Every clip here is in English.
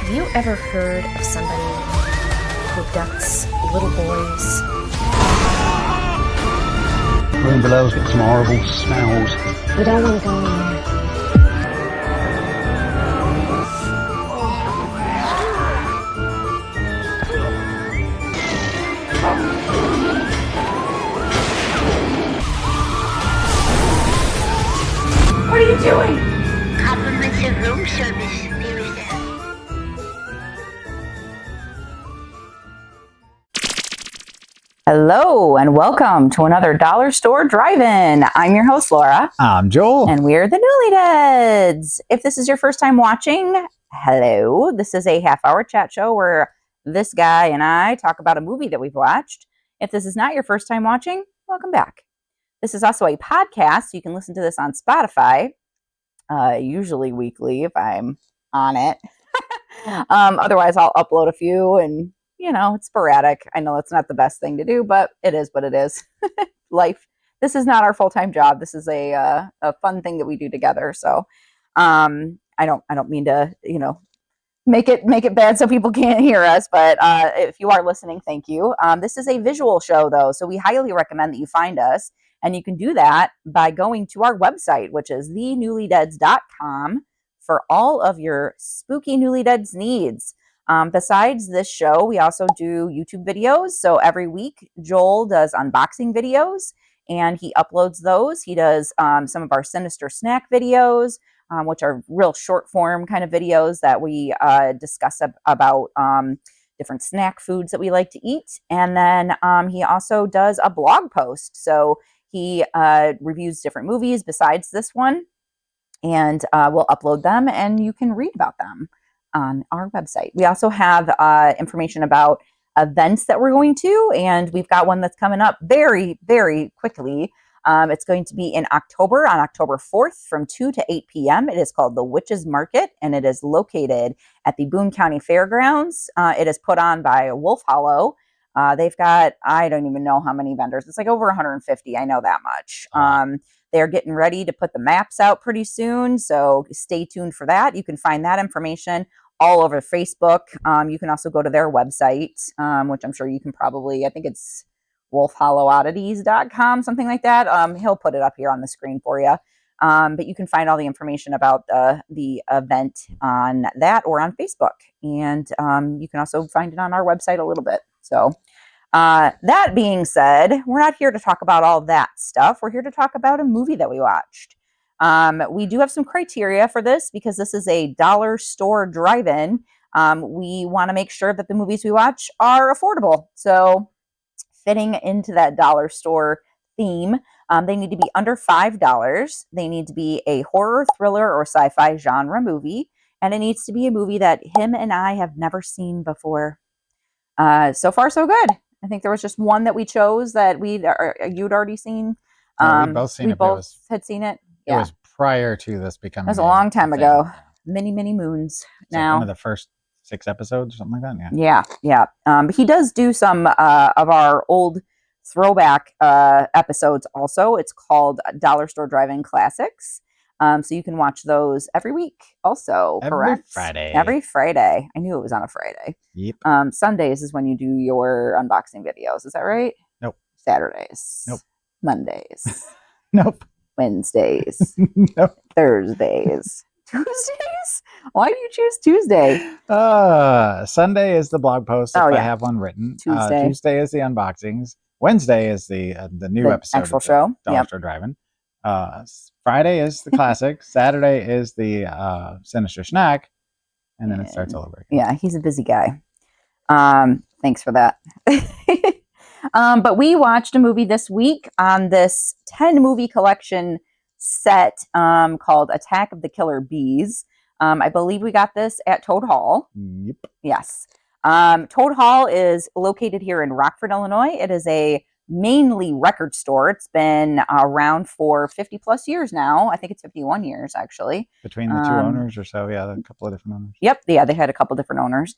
Have you ever heard of somebody who abducts little boys? Room below's got some horrible smells. We don't want to go in there. What are you doing? Complimentary room service. There is that. Hello and welcome to another Dollar Store Drive-In. I'm your host, Laura. I'm Joel. And we're the Newly Deads. If this is your first time watching, hello. This is a half-hour chat show where this guy and I talk about a movie that we've watched. If this is not your first time watching, welcome back. This is also a podcast, so you can listen to this on Spotify, usually weekly if I'm on it. Otherwise, I'll upload a few and, you know, it's sporadic. I know it's not the best thing to do, but it is what it is. Life. This is not our full-time job. This is a fun thing that we do together. So I don't mean to, make it bad so people can't hear us, but if you are listening, thank you. This is a visual show though, so we highly recommend that you find us, and you can do that by going to our website, which is thenewlydeads.com, for all of your spooky Newly Deads needs. Besides this show, we also do YouTube videos. So every week, Joel does unboxing videos and he uploads those. He does some of our Sinister Snack videos, which are real short form kind of videos that we discuss about different snack foods that we like to eat. And then he also does a blog post. So he reviews different movies besides this one, and we'll upload them and you can read about them on our website. We also have information about events that we're going to, and we've got one that's coming up very, very quickly. It's going to be in October, on October 4th from 2 to 8 p.m. It is called the Witches Market, and it is located at the Boone County Fairgrounds. It is put on by Wolf Hollow. They've got, I don't even know how many vendors. It's like over 150. I know that much. They're getting ready to put the maps out pretty soon, so stay tuned for that. You can find that information all over Facebook. You can also go to their website, which I'm sure you can probably, I think it's wolfhollowoddities.com, something like that. He'll put it up here on the screen for you. But you can find all the information about the event on that or on Facebook. And you can also find it on our website a little bit. So that being said, we're not here to talk about all that stuff. We're here to talk about a movie that we watched. We do have some criteria for this because this is a dollar store drive-in. We want to make sure that the movies we watch are affordable. So fitting into that dollar store theme, they need to be under $5. They need to be a horror, thriller, or sci-fi genre movie. And it needs to be a movie that him and I have never seen before. So far, so good. I think there was just one that we chose that you'd already seen. We'd both seen we it. Both had seen it. It was prior to this becoming. It was a long time ago. Yeah. Many, many moons It's now. like one of the first 6 episodes or something like that. Yeah. But he does do some of our old throwback episodes also. It's called Dollar Store Drive-In Classics. So you can watch those every week also, correct? Every Friday. I knew it was on a Friday. Yep. Sundays is when you do your unboxing videos. Is that right? Nope. Saturdays. Nope. Mondays. Nope. Wednesdays. Nope. Thursdays. Tuesdays? Why do you choose Tuesday? Sunday is the blog post if I have one written. Tuesday is the unboxings. Wednesday is the new episode actual of the show. Dollar Store Drive-In. Friday is the classic. Saturday is the Sinister Snack, and then it starts all over again. Yeah, he's a busy guy. Thanks for that. But we watched a movie this week on this 10 movie collection set called Attack of the Killer Bees. I believe we got this at Toad Hall. Yep. Yes. Toad Hall is located here in Rockford, Illinois. It is a mainly record store. It's been around for 50 plus years now. I think it's 51 years actually. Between the two owners or so. Yeah, a couple of different owners. Yep. Yeah, they had a couple different owners.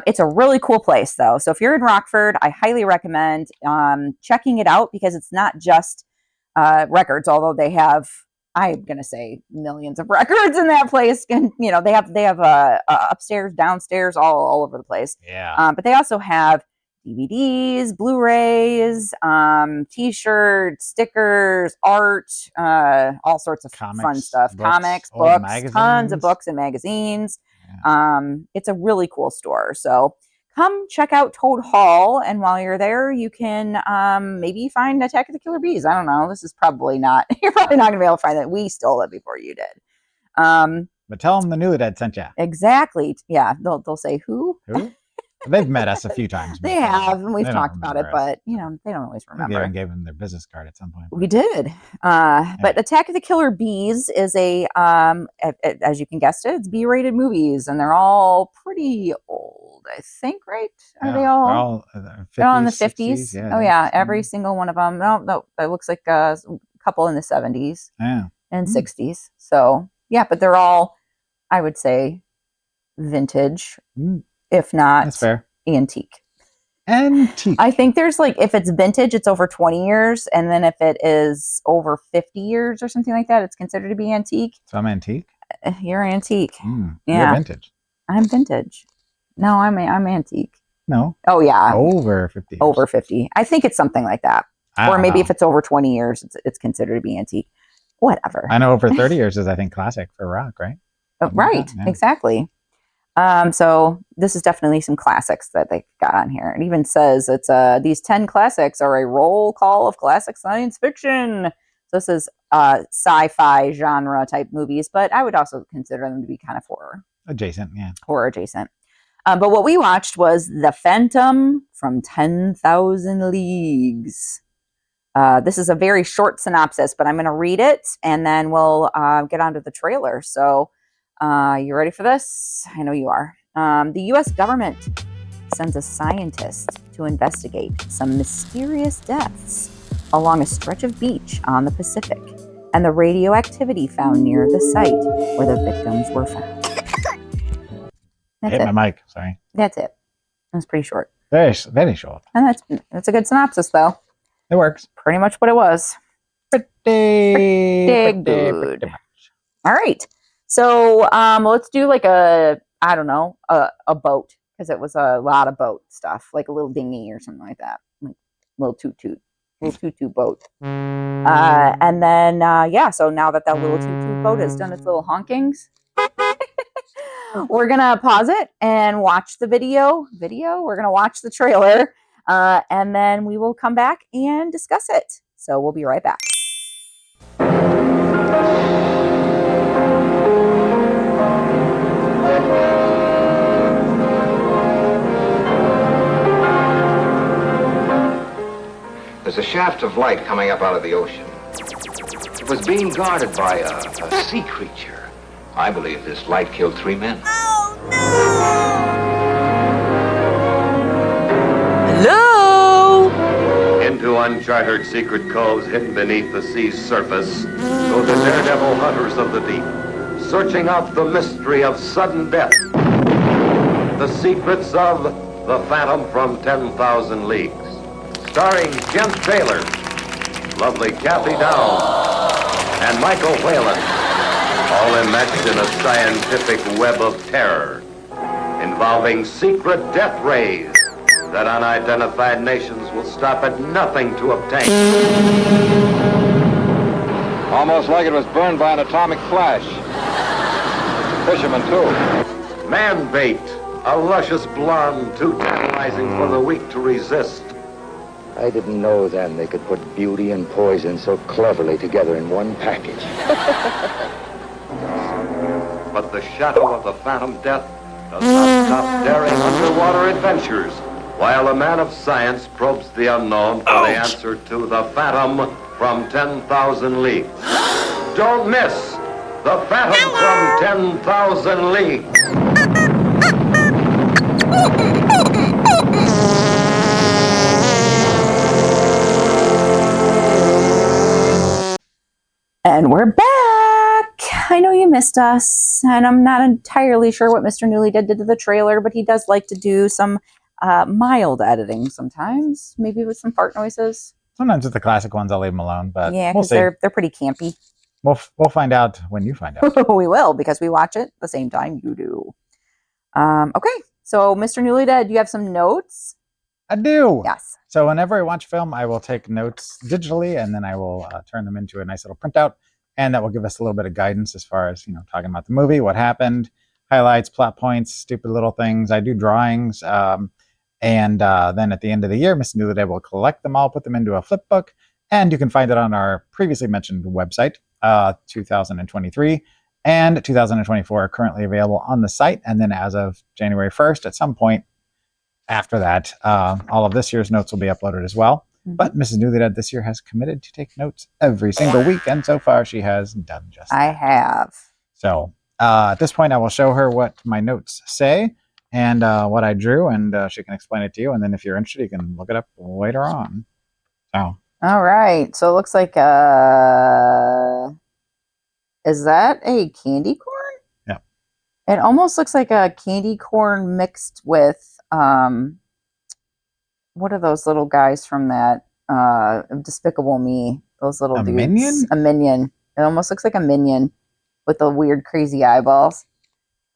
It's a really cool place though. So if you're in Rockford, I highly recommend checking it out because it's not just records, although they have I'm gonna say millions of records in that place. And they have upstairs, downstairs, all over the place. Yeah. But they also have DVDs, Blu-rays, T-shirts, stickers, art, all sorts of fun Comics, stuff. books, Comics, old books, tons magazines. of books and magazines. Yeah. It's a really cool store. So come check out Toad Hall, and while you're there, you can maybe find Attack of the Killer Bees. I don't know. This is probably not. You're probably not gonna be able to find it. We stole it before you did. But tell them the Newly Dead sent you. Exactly. Yeah. They'll say who. Who? They've met us a few times. They before. have, and we've They don't talked about it, remember us. but they don't always We remember. even gave them their business card at some point. We did. But Attack of the Killer Bees is as you can guess it, it's B-rated movies, and they're all pretty old, I think, right? Are they all? They're all in the 50s. 50s. Oh, yeah. Every single one of them. No, it looks like a couple in the 70s Yeah. and 60s. So, yeah, but they're all, I would say, vintage, if not That's fair. antique. Antique. I think there's if it's vintage, it's over 20 years. And then if it is over 50 years or something like that, it's considered to be antique. So I'm antique? You're antique. You're Yeah. vintage. I'm vintage. No, I'm antique. No. Oh, yeah. Over 50 years. Over 50. I think it's something like that. I Or don't maybe know. if it's over 20 years, it's considered to be antique. Whatever. I know over 30 years is, I think, classic for rock, right? Something like Right. that, yeah. Exactly. So this is definitely some classics that they got on here. It even says it's these 10 classics are a roll call of classic science fiction. So this is sci-fi genre type movies, but I would also consider them to be kind of Adjacent, yeah. horror adjacent. But what we watched was The Phantom from 10,000 Leagues. This is a very short synopsis, but I'm going to read it and then we'll get onto the trailer. So you ready for this? I know you are. The U.S. government sends a scientist to investigate some mysterious deaths along a stretch of beach on the Pacific and the radioactivity found near the site where the victims were found. I That's hit it. my mic, sorry. That's it. That's pretty short. Very, very short. And that's a good synopsis, though. It works. Pretty much what it was. Pretty good. much. All right. So let's do a boat, because it was a lot of boat stuff, like a little dinghy or something like that, like little toot boat. And then so now that little toot boat has done its little honkings, we're gonna pause it and watch the video. We're gonna watch the trailer, and then we will come back and discuss it. So we'll be right back. There's a shaft of light coming up out of the ocean. It was being guarded by a sea creature. I believe this light killed 3 men. Hello. Into uncharted secret coves hidden beneath the sea's surface go the daredevil hunters of the deep, searching out the mystery of sudden death, the secrets of the Phantom from 10,000 Leagues. Starring Jen Taylor, lovely Kathy Downs, and Michael Whalen, all enmeshed in a scientific web of terror, involving secret death rays that unidentified nations will stop at nothing to obtain. Almost like it was burned by an atomic flash. Fishermen, too. Man bait, a luscious blonde too tantalizing for the weak to resist. I didn't know then they could put beauty and poison so cleverly together in one package. But the shadow of the Phantom Death does not stop daring underwater adventures, while a man of science probes the unknown for the answer to the Phantom from 10,000 Leagues. Don't miss the Phantom from 10,000 Leagues. And we're back. I know you missed us, and I'm not entirely sure what Mr. Newly did to the trailer, but he does like to do some mild editing sometimes, maybe with some fart noises. Sometimes with the classic ones, I'll leave them alone, but Yeah, we'll because see. they're pretty campy. We'll find out when you find out. We will, because we watch it the same time you do. Okay, so Mr. Newly Dead, do you have some notes? I do. Yes. So whenever I watch film, I will take notes digitally, and then I will turn them into a nice little printout, and that will give us a little bit of guidance as far as talking about the movie, what happened, highlights, plot points, stupid little things. I do drawings, and then at the end of the year, Mr. Newly Dead will collect them all, put them into a flip book, and you can find it on our previously mentioned website. 2023 and 2024 are currently available on the site, and then as of January 1st, at some point after that, all of this year's notes will be uploaded as well. But Mrs. Newly Dead this year has committed to take notes every single week, and so far she has done just that. I have. So at this point, I will show her what my notes say and what I drew, and she can explain it to you. And then if you're interested, you can look it up later on. So. All right. So it looks like is that a candy corn? Yeah. It almost looks like a candy corn mixed with what are those little guys from that Despicable Me? Those little dudes. Minion? A minion. It almost looks like a minion with the weird crazy eyeballs.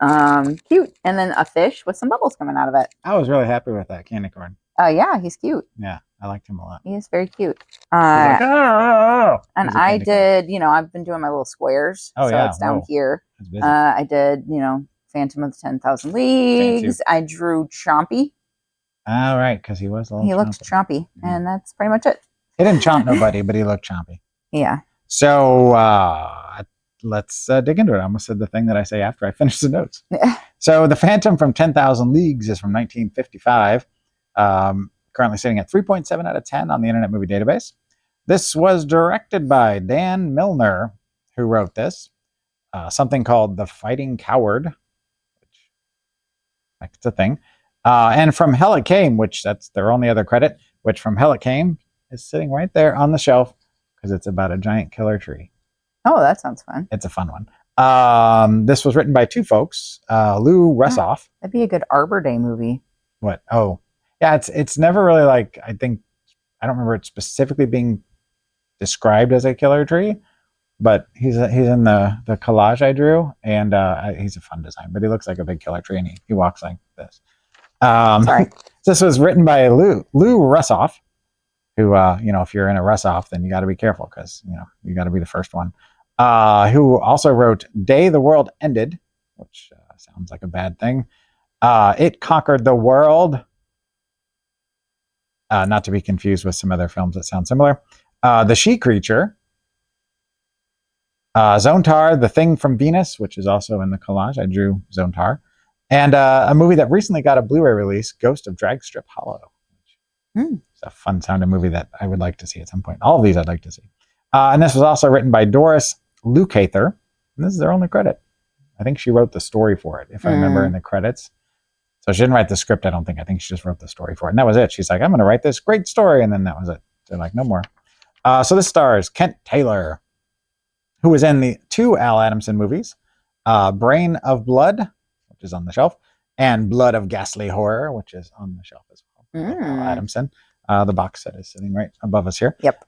Cute. And then a fish with some bubbles coming out of it. I was really happy with that candy corn. Yeah, he's cute. Yeah, I liked him a lot. He is very cute. Like, "Oh!" And He's a I candy corn. did, I've been doing my little squares. Oh, so yeah. it's down Whoa. here. That's busy. I did, Phantom of the 10,000 Leagues. I drew Chompy. All right, because he was a little He looked chompy, and that's pretty much it. He didn't chomp nobody, but he looked chompy. Yeah. So let's dig into it. I almost said the thing that I say after I finish the notes. So The Phantom from 10,000 Leagues is from 1955. Currently sitting at 3.7 out of 10 on the Internet Movie Database. This was directed by Dan Milner, who wrote this. Something called The Fighting Coward, which that's a thing. And From Hell It Came, which that's their only other credit, which From Hell It Came is sitting right there on the shelf because it's about a giant killer tree. Oh, that sounds fun. It's a fun one. This was written by two folks, Lou Ressoff. That'd be a good Arbor Day movie. What? Oh, yeah. It's never really like, I don't remember it specifically being described as a killer tree, but he's in the collage I drew, and he's a fun design. But he looks like a big killer tree, and he walks like this. Sorry. This was written by Lou Ressoff, who if you're in a Ressoff, then you got to be careful because you got to be the first one. Who also wrote Day the World Ended, which sounds like a bad thing. It Conquered the World. Not to be confused with some other films that sound similar. The She Creature. Zontar, The Thing from Venus, which is also in the collage. I drew Zontar. And a movie that recently got a Blu-ray release, Ghost of Dragstrip Hollow. It's a fun sounding movie that I would like to see at some point. All of these I'd like to see. And this was also written by Doris Lukather. And this is their only credit. I think she wrote the story for it, if I remember in the credits. So she didn't write the script, I don't think. I think she just wrote the story for it. And that was it. She's like, I'm going to write this great story. And then that was it. They're like, no more. So this stars Kent Taylor, who was in the two Al Adamson movies, Brain of Blood, which is on the shelf, and Blood of Ghastly Horror, which is on the shelf as well. Al Adamson. The box set is sitting right above us here. Yep.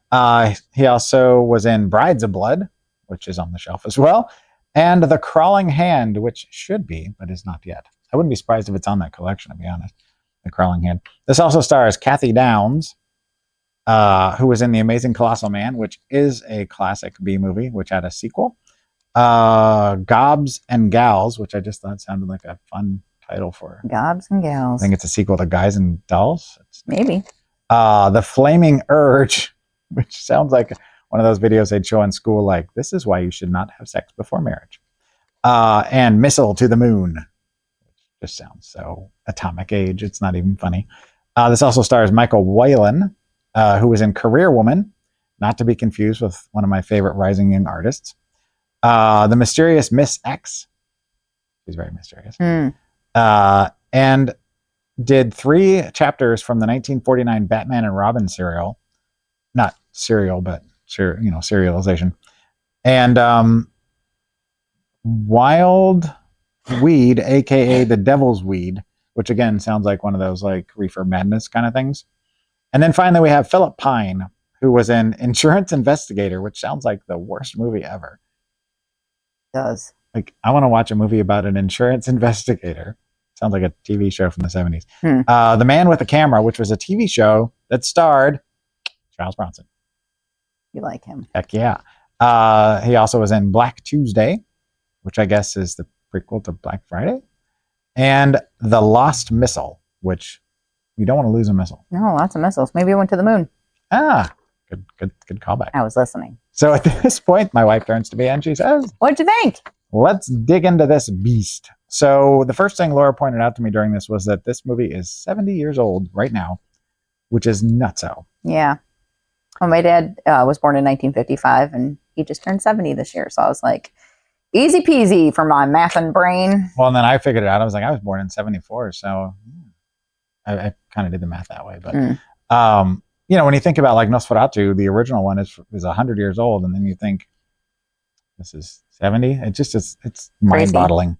He also was in Brides of Blood, which is on the shelf as well, and The Crawling Hand, which should be, but is not yet. I wouldn't be surprised if it's on that collection, to be honest. The Crawling Hand. This also stars Kathy Downs, who was in The Amazing Colossal Man, which is a classic B movie, which had a sequel. Gobs and Gals, which I just thought sounded like a fun title for. Gobs and I Gals. think it's a sequel to Guys and Dolls. Maybe. The Flaming Urge, which sounds like one of those videos they'd show in school, like, this is why you should not have sex before marriage. And Missile to the Moon, which just sounds so atomic age. It's not even funny. This also stars Michael Whalen, who was in Career Woman, not to be confused with one of my favorite rising young artists. The Mysterious Miss X. She's very mysterious. And did 3 chapters from the 1949 Batman and Robin serial. Not serial, but serialization. And Wild Weed, a.k.a. The Devil's Weed, which again sounds like one of those like Reefer Madness kind of things. And then finally we have Philip Pine, who was in Insurance Investigator, which sounds like the worst movie ever. Does. Like, I want to watch a movie about an insurance investigator. Sounds like a TV show from the 70s. The Man with the Camera, which was a TV show that starred Charles Bronson. You like him. Heck yeah. He also was in Black Tuesday, which I guess is the prequel to Black Friday. And The Lost Missile, which you don't want to lose a missile. No, lots of missiles. Maybe it went to the moon. Good callback. I was listening. So at this point, my wife turns to me and she says, What'd you think? let's dig into this beast. So the first thing Laura pointed out to me during this was that this movie is 70 years old right now, which is nutso. Yeah. Well, my dad was born in 1955 and he just turned 70 this year. So I was like, easy peasy for my math and brain. Well, and then I figured it out. I was like, I was born in 74. So I kind of did the math that way. But, you know, when you think about like Nosferatu, the original one is 100 years old. And then you think this is 70. It just is, it's mind-boggling.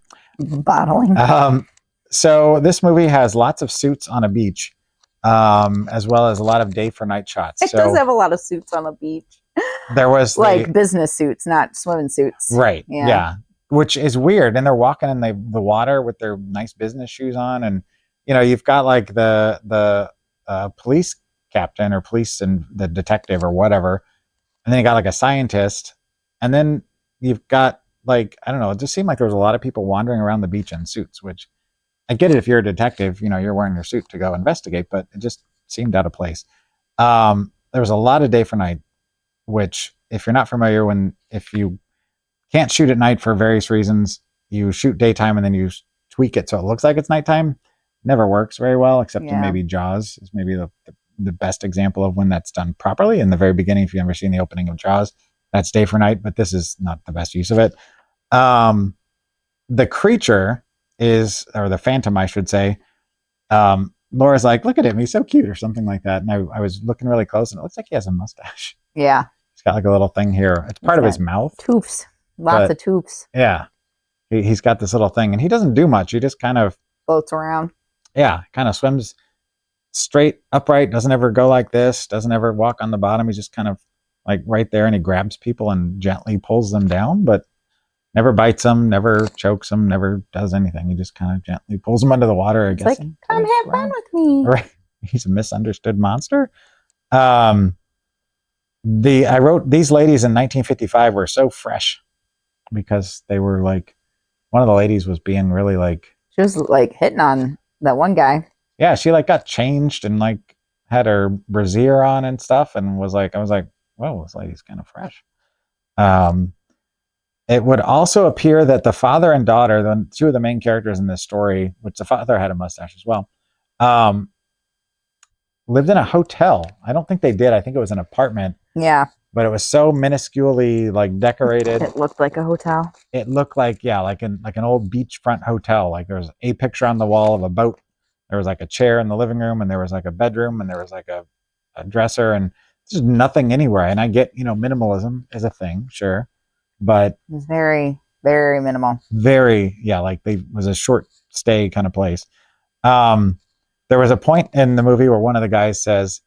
So this movie has lots of suits on a beach, as well as a lot of day for night shots. It does have a lot of suits on the beach. There was like business suits, not swimming suits. Right. Yeah. Which is weird. And they're walking in the water with their nice business shoes on. And, you know, you've got like the police captain or police and the detective or whatever. And then you got like a scientist. And then you've got like, I don't know, it just seemed like there was a lot of people wandering around the beach in suits, which I get it if you're a detective, you know, you're wearing your suit to go investigate, but it just seemed out of place. There was a lot of day for night, which if you're not familiar, if you can't shoot at night for various reasons, you shoot daytime and then you tweak it so it looks like it's nighttime. Never works very well, except in maybe Jaws is maybe the best example of when that's done properly. In the very beginning, if you've ever seen the opening of Jaws, that's day for night, but this is not the best use of it. The creature is, or the phantom, I should say, Laura's like, look at him, he's so cute, or something like that. And I was looking really close, and it looks like he has a mustache. Yeah. He's got like a little thing here. It's part of his mouth. Toofs. Lots of toofs. Yeah. He's got this little thing, and he doesn't do much. He just kind of floats around. Yeah. Kind of swims straight, upright, doesn't ever go like this, doesn't ever walk on the bottom. He's just kind of like right there, and he grabs people and gently pulls them down, but never bites them, never chokes them, never does anything. He just kind of gently pulls them under the water, I guess. Like, come have fun with me. Right. He's a misunderstood monster. I wrote these ladies in 1955 were so fresh because they were like, one of the ladies was being really like, she was like hitting on that one guy. Yeah, she like got changed and like had her brassiere on and stuff, and was like, I was like, whoa, this lady's kind of fresh. It would also appear that the father and daughter, the two of the main characters in this story, which the father had a mustache as well, lived in a hotel. I don't think they did. I think it was an apartment. Yeah. But it was so minusculely like decorated. It looked like a hotel. It looked like, yeah, like an old beachfront hotel. Like there was a picture on the wall of a boat. There was like a chair in the living room, and there was like a bedroom, and there was like a dresser, and there's nothing anywhere. And I get, you know, minimalism is a thing, sure. But it was very, very minimal. Very, yeah, like it was a short stay kind of place. There was a point in the movie where one of the guys says,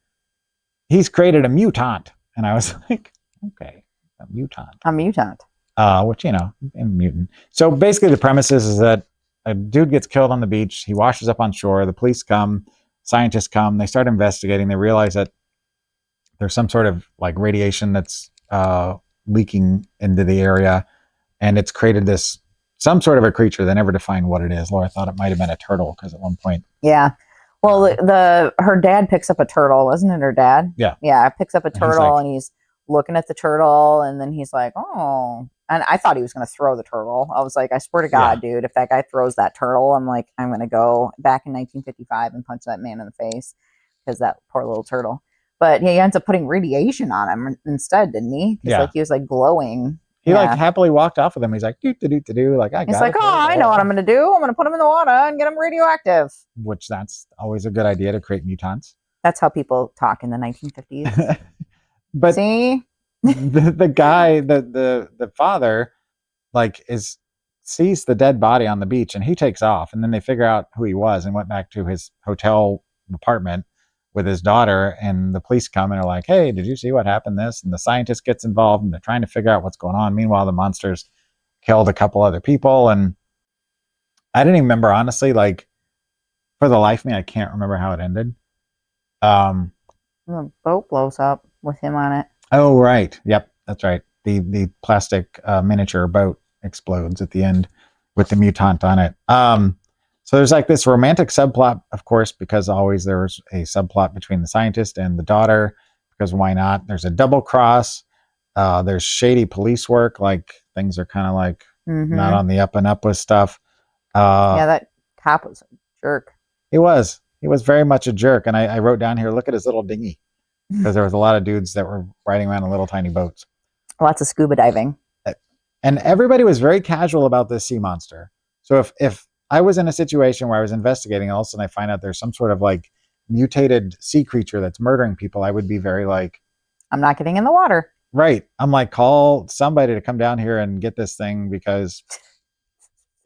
he's created a mutant. And I was like, okay, a mutant. A mutant. Which, you know, a mutant. So basically the premise is that a dude gets killed on the beach. He washes up on shore. The police come, scientists come. They start investigating. They realize that there's some sort of like radiation that's leaking into the area, and it's created some sort of a creature. They never defined what it is. Laura thought it might have been a turtle because at one point, well, her dad picks up a turtle, wasn't it? Her dad, picks up a turtle, and he's looking at the turtle, and then he's like, oh, and I thought he was going to throw the turtle. I was like, I swear to God, dude, if that guy throws that turtle, I'm like, I'm going to go back in 1955 and punch that man in the face, because that poor little turtle. But he ends up putting radiation on him instead, didn't he? Because like he was like glowing. He like happily walked off with him. He's like, do. Like, he's like, oh, I know what I'm going to do. I'm going to put him in the water and get him radioactive. Which that's always a good idea to create mutants. That's how people talk in the 1950s. But see, the guy, the father, like sees the dead body on the beach, and he takes off. And then they figure out who he was and went back to his hotel apartment with his daughter, and the police come and are like, hey, did you see what happened this? And the scientist gets involved, and they're trying to figure out what's going on. Meanwhile, the monster's killed a couple other people. And I didn't even remember, honestly, like, for the life of me, I can't remember how it ended. The boat blows up with him on it. Oh, right. Yep, that's right. The plastic miniature boat explodes at the end with the mutant on it. So there's like this romantic subplot, of course, because always there's a subplot between the scientist and the daughter, because why not? There's a double cross. There's shady police work, like things are kind of like not on the up and up with stuff. Yeah, that cop was a jerk. He was very much a jerk. And I wrote down here, look at his little dinghy, because there was a lot of dudes that were riding around in little tiny boats. Lots of scuba diving. And everybody was very casual about this sea monster. So if I was in a situation where I was investigating and all of a sudden I find out there's some sort of like mutated sea creature that's murdering people, I would be very like, I'm not getting in the water. Right. I'm like, call somebody to come down here and get this thing, because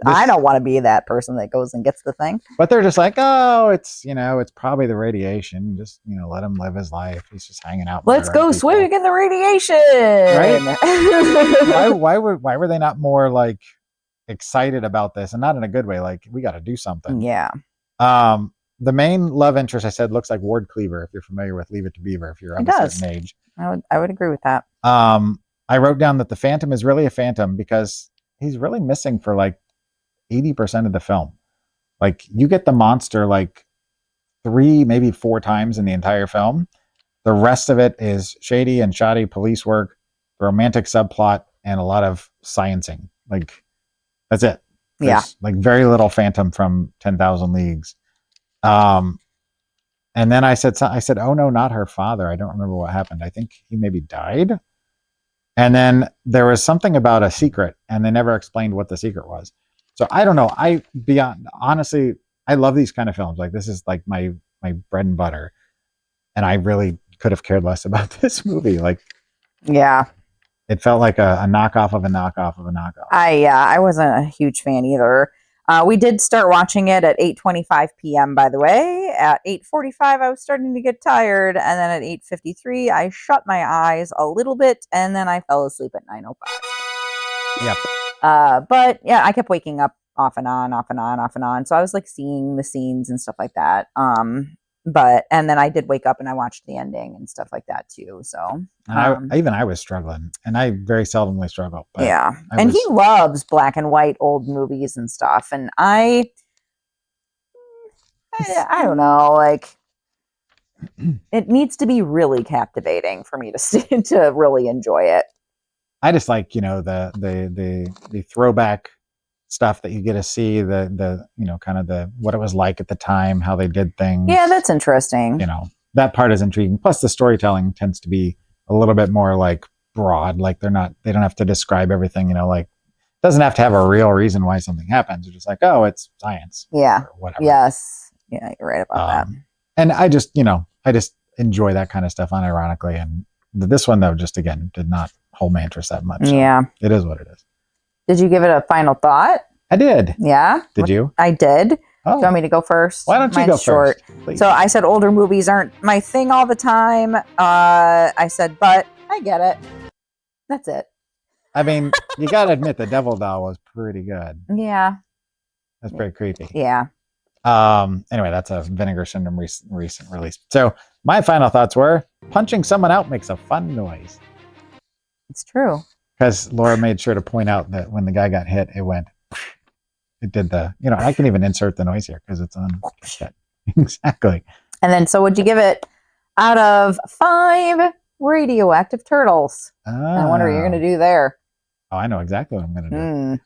I don't want to be that person that goes and gets the thing. But they're just like, oh, it's probably the radiation. Just, let him live his life. He's just hanging out. Let's go swimming in the radiation. Right? why were they not more like excited about this, and not in a good way? Like, we got to do something. Yeah. The main love interest, I said, looks like Ward Cleaver. If you're familiar with Leave It to Beaver, if you're of a certain age, I would agree with that. I wrote down that the Phantom is really a phantom because he's really missing for like 80% of the film. Like, you get the monster like 3, maybe 4 times in the entire film. The rest of it is shady and shoddy police work, romantic subplot, and a lot of sciencing. Like, that's it. There's like very little Phantom from 10,000 Leagues. And then I said, oh no, not her father. I don't remember what happened. I think he maybe died. And then there was something about a secret, and they never explained what the secret was. So I don't know. Honestly, I love these kind of films. Like, this is like my bread and butter. And I really could have cared less about this movie. Like, yeah, it felt like a knockoff of a knockoff of a knockoff. I wasn't a huge fan either. We did start watching it at 8:25 p.m., by the way. At 8:45, I was starting to get tired. And then at 8:53, I shut my eyes a little bit, and then I fell asleep at 9:05. Yep. But yeah, I kept waking up off and on. So I was like seeing the scenes and stuff like that. And then I did wake up and I watched the ending and stuff like that too. So I was struggling, and I very seldomly struggle. But yeah. He loves black and white old movies and stuff. And I don't know, like, it needs to be really captivating for me to really enjoy it. I just like, the throwback stuff that you get to see, the kind of the what it was like at the time, how they did things. Yeah, that's interesting. That part is intriguing. Plus the storytelling tends to be a little bit more like broad. Like, they don't have to describe everything, like, it doesn't have to have a real reason why something happens. It's just like, oh, it's science. Yeah. Or whatever. Yes. Yeah, you're right about that. And I just enjoy that kind of stuff unironically. And this one, though, just again did not hold my interest that much. So yeah. It is what it is. Did you give it a final thought? I did. Yeah. Did you? I did. Oh. Do you want me to go first? Why don't you go short. first? Please. So I said older movies aren't my thing all the time. I said, but I get it. That's it. I mean, you got to admit, the Devil Doll was pretty good. Yeah. That's pretty creepy. Yeah. Anyway, that's a Vinegar Syndrome recent release. So my final thoughts were, punching someone out makes a fun noise. It's true. Because Laura made sure to point out that when the guy got hit, it did I can even insert the noise here because it's on. Exactly. And then, so would you give it out of 5 radioactive turtles? I wonder what you're going to do there. Oh, I know exactly what I'm going to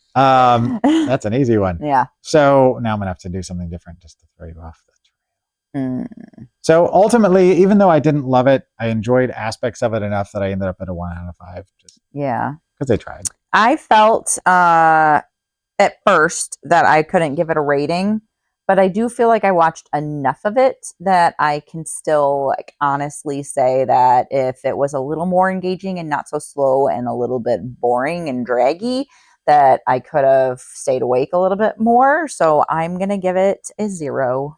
do. That's an easy one. Yeah. So now I'm going to have to do something different just to throw you off the trail. So ultimately, even though I didn't love it, I enjoyed aspects of it enough that I ended up at a 1 out of 5. Yeah. Because they tried. I felt at first that I couldn't give it a rating, but I do feel like I watched enough of it that I can still like honestly say that if it was a little more engaging and not so slow and a little bit boring and draggy, that I could have stayed awake a little bit more. So I'm going to give it a 0.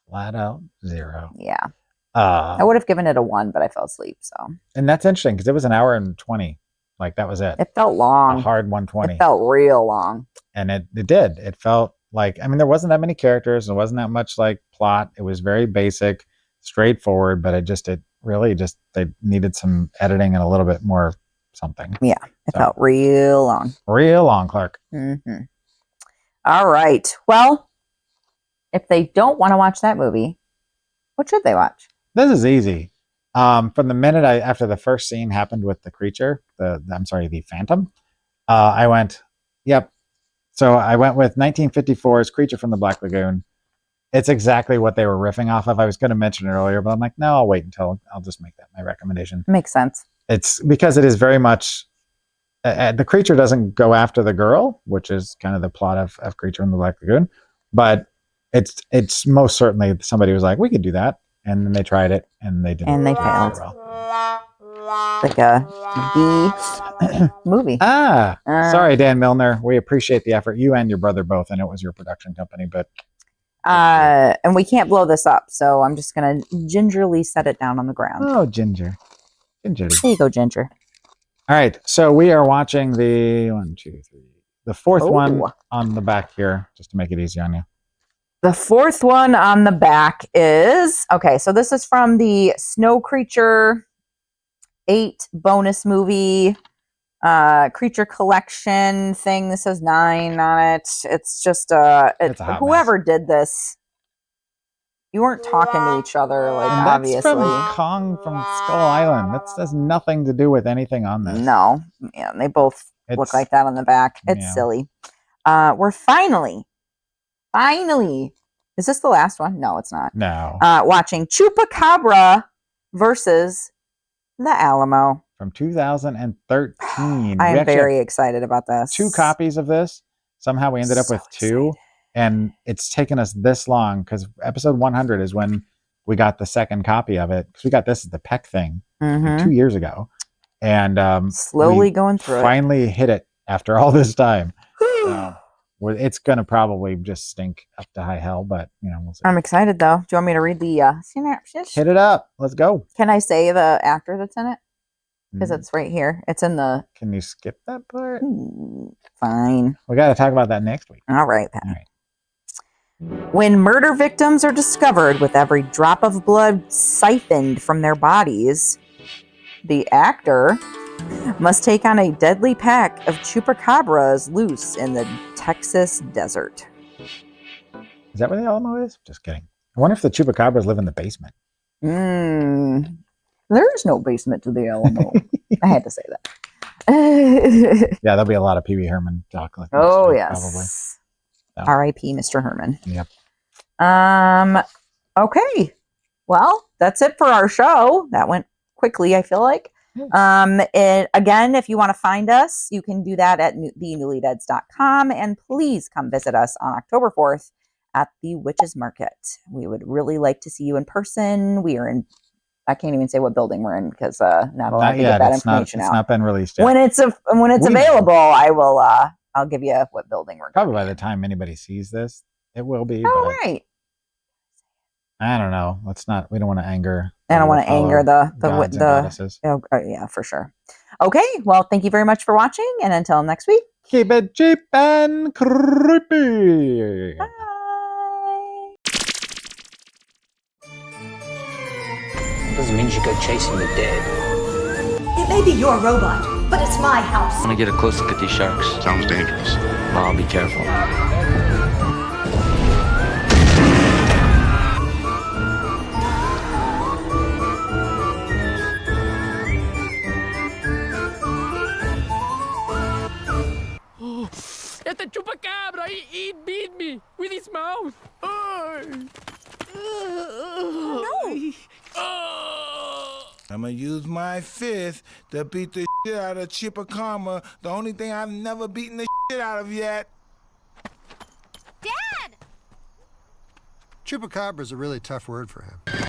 Flat out 0. Yeah. I would have given it a 1, but I fell asleep. So. And that's interesting because it was an hour and 20 Like that was it. It felt A long. hard 120. It felt real long. And it did. It felt like, I mean, there wasn't that many characters. There wasn't that much like plot. It was very basic, straightforward, but it really just, they needed some editing and a little bit more something. Yeah, it felt real long. Real long, Clark. Mm-hmm. All right. Well, if they don't want to watch that movie, what should they watch? This is easy. From the minute after the first scene happened with the creature, the Phantom, I went, yep. So I went with 1954's Creature from the Black Lagoon. It's exactly what they were riffing off of. I was going to mention it earlier, but I'm like, no, I'll wait until I'll just make that my recommendation. Makes sense. It's because it is very much the creature doesn't go after the girl, which is kind of the plot of Creature from the Black Lagoon, but it's most certainly somebody was like, we could do that, and then they tried it and they didn't. And they do it failed. very well. Like a B movie. Sorry, Dan Milner. We appreciate the effort. You and your brother both, and it was your production company, but and we can't blow this up, so I'm just gonna gingerly set it down on the ground. oh, Ginger. Gingerly. There you go, Ginger. All right, so we are watching the the fourth one Oh. on the back here, just to make it easy on you. The fourth one on the back is okay. So this is from the Snow Creature 8 bonus movie creature collection thing. This has 9 on it. It's just It's a hot whoever did this, you weren't talking to each other, like, And obviously. That's from Kong from Skull Island. That has nothing to do with anything on this. No, yeah, they both look It's- like that on the back. It's yeah. silly. We're finally, is this the last one? No, it's not. No. Watching Chupacabra versus the Alamo. From 2013. I We am actually very excited about this. have 2 copies of this. Somehow we ended up So with 2. And it's taken us this long because episode 100 is when we got the second copy of it. Because we got this as the Peck thing Mhm. 2 years ago. And Slowly we going through it. finally hit it after all this time. It's going to probably just stink up to high hell, but we'll see. I'm excited though. Do you want me to read the synopsis? Hit it up. Let's go. Can I say the actor that's in it? Because Mm. it's right here. It's in the. Can you skip that part? Fine. We got to talk about that next week. All right, then. All right. When murder victims are discovered with every drop of blood siphoned from their bodies, the actor must take on a deadly pack of chupacabras loose in the Texas desert. Is that where the Alamo is? Just kidding. I wonder if the chupacabras live in the basement. There is no basement to the Alamo. I had to say that. Yeah, there'll be a lot of Pee Wee Herman talk. Like this, Oh too, yes. So. R.I.P. Mr. Herman. Yep. Okay. Well, that's it for our show. That went quickly, I feel like. And again, if you want to find us, you can do that at thenewlydeads.com. And please come visit us on October 4th at the Witches Market. We would really like to see you in person. We are in, I can't even say what building we're in because not allowed Not to get yet. that It's information not out. been released yet. When it's We- available, I will I'll give you what building we're Probably going by the time anybody sees this, it will be. All but right. I don't know. Let's not. We don't want to anger. I don't want to fellow anger the gods and goddesses. oh, yeah, for sure. Okay, well, thank you very much for watching, and until next week. Keep it cheap and creepy. Bye. Doesn't mean you should go chasing the dead. It may be your robot, but it's my house. I want to get a close look at these sharks. Sounds dangerous. Well, be careful. It's a chupacabra! He beat me with his mouth! I'm gonna use my fist to beat the shit out of Chupacabra, the only thing I've never beaten the shit out of yet. Dad! Chupacabra's a really tough word for him.